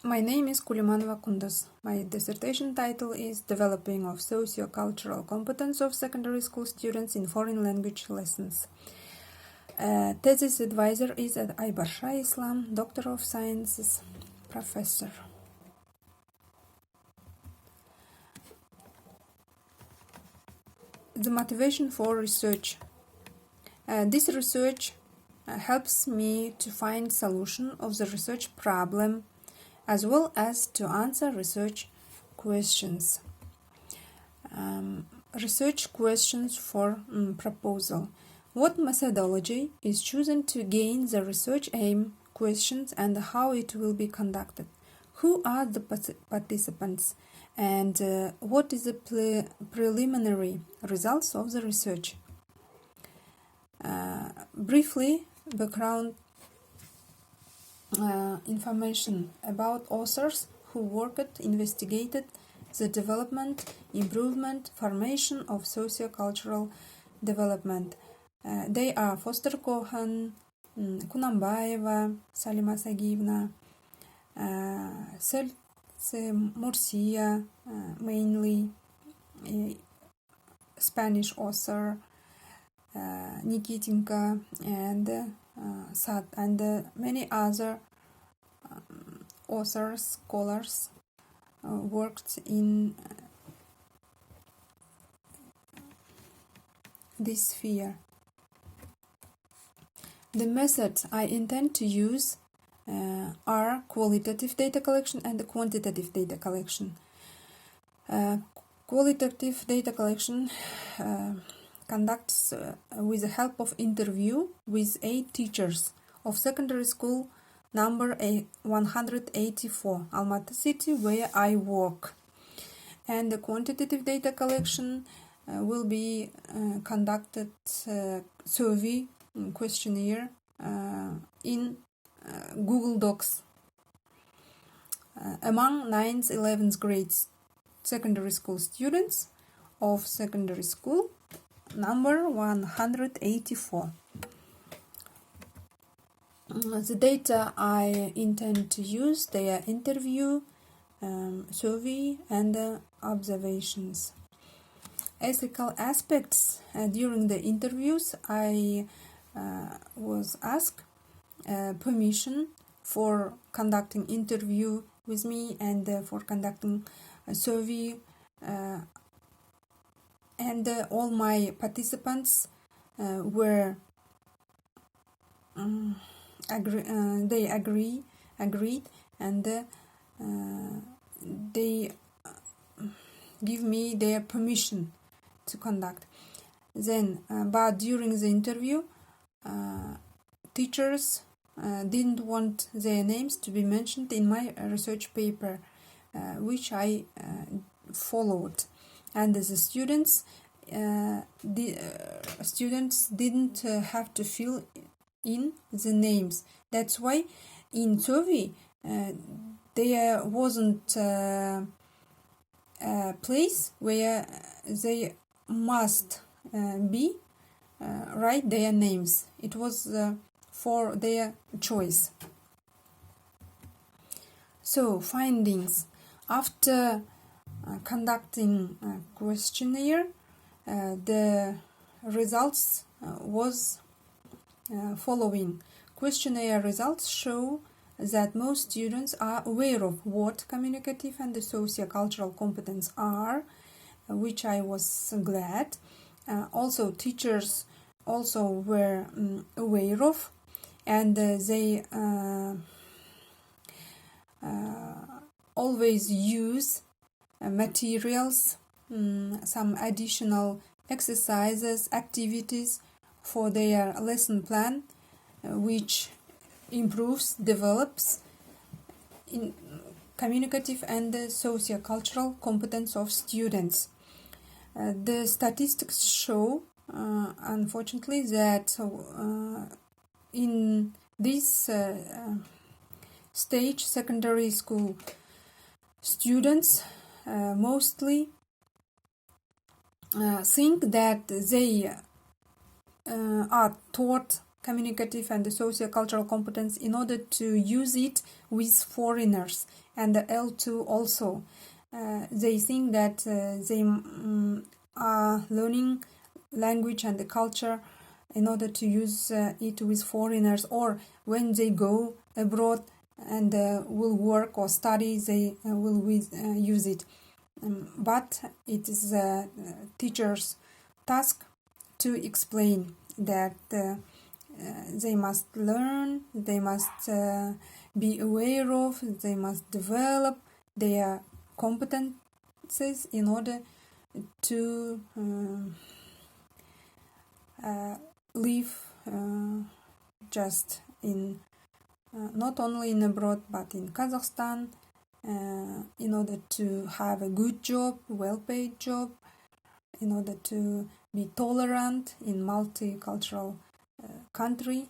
My name is Kulimanova Kunduz. My dissertation title is Developing of Socio-Cultural Competence of Secondary School Students in Foreign Language Lessons. Thesis advisor is Aybar Shah Islam, Doctor of Sciences, Professor. The motivation for research. This research helps me to find solution of the research problem as well as to answer research questions. Research questions for proposal. What methodology is chosen to gain the research aim, questions, and how it will be conducted? Who are the participants? And what is the preliminary results of the research? Briefly, background information about authors who worked, investigated the development, improvement, formation of socio-cultural development. They are Foster Kohan, Kunambaeva, Salima Sagivna, Selce Murcia, mainly Spanish author, Nikitinka, and Sad, and many other authors, scholars worked in this sphere. The methods I intend to use are qualitative data collection and quantitative data collection. Qualitative data collection conducts with the help of interview with 8 teachers of secondary school number 184, Almaty City, where I work. And the quantitative data collection will be conducted survey questionnaire in Google Docs among 9th, 11th grades secondary school students of secondary school number 184. The data I intend to use, they are interview, survey, and observations. Ethical aspects. During the interviews, I was asked permission for conducting interview with me and for conducting a survey, and all my participants were agreed, and they give me their permission to conduct. Then, but during the interview, teachers didn't want their names to be mentioned in my research paper, which I followed, and the students didn't have to fill in the names. That's why in survey there wasn't a place where they must be write their names. It was for their choice. So, findings. After conducting a questionnaire, the results was following. Questionnaire results show that most students are aware of what communicative and socio-cultural competence are, which I was glad. Also, teachers also were aware of, and they always use materials, some additional exercises, activities for their lesson plan, which improves, develops in communicative and socio-cultural competence of students. The statistics show, unfortunately, that in this stage, secondary school students mostly think that they are taught communicative and socio-cultural competence in order to use it with foreigners, and the L2 also. They think that they are learning language and the culture in order to use it with foreigners, or when they go abroad and will work or study, they will use it. But it is the teacher's task to explain that they must learn, they must be aware of, they must develop their competences in order to live just in not only in abroad but in Kazakhstan, in order to have a good job, well-paid job, in order to be tolerant in multicultural country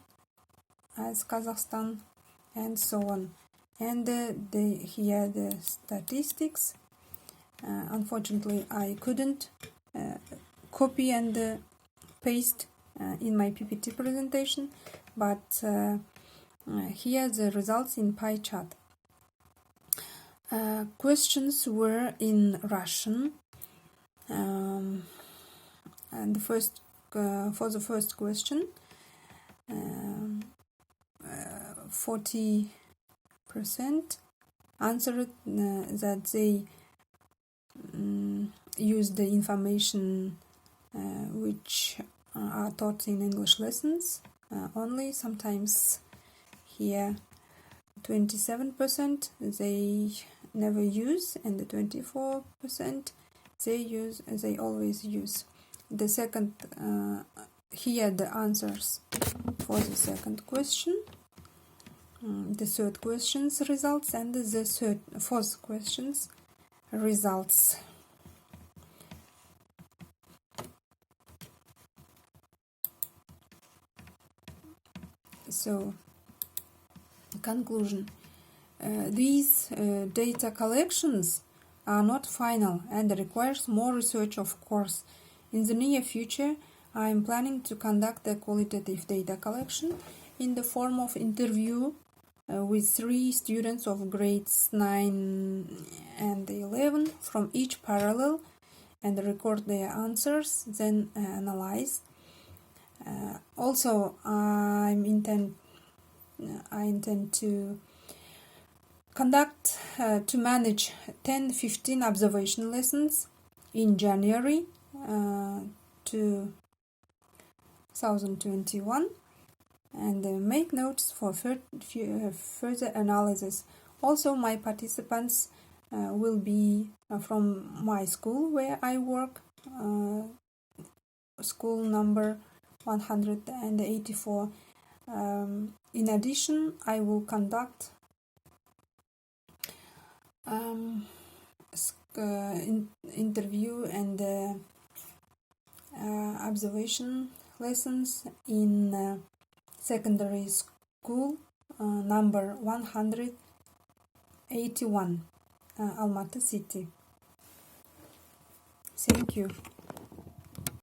as Kazakhstan, and so on. And here the statistics. Unfortunately, I couldn't copy and paste in my PPT presentation, but here the results in pie chart. Questions were in Russian, and the first for the first question, 40% answered that they use the information which are taught in English lessons only. Sometimes here 27% they never use, and the 24% they always use. The second here the answers for the second question, the third question's results, and the fourth question's results. So, conclusion. These data collections are not final and requires more research, of course. In the near future, I am planning to conduct a qualitative data collection in the form of interview with 3 students of grades 9 and 11 from each parallel, and record their answers, then analyze. Also, I intend to conduct to manage 10-15 observation lessons in January 2021, and make notes for further analysis. Also, my participants will be from my school where I work, school number 184. In addition, I will conduct interview and observation lessons in secondary school number 181, Almaty city. Thank you.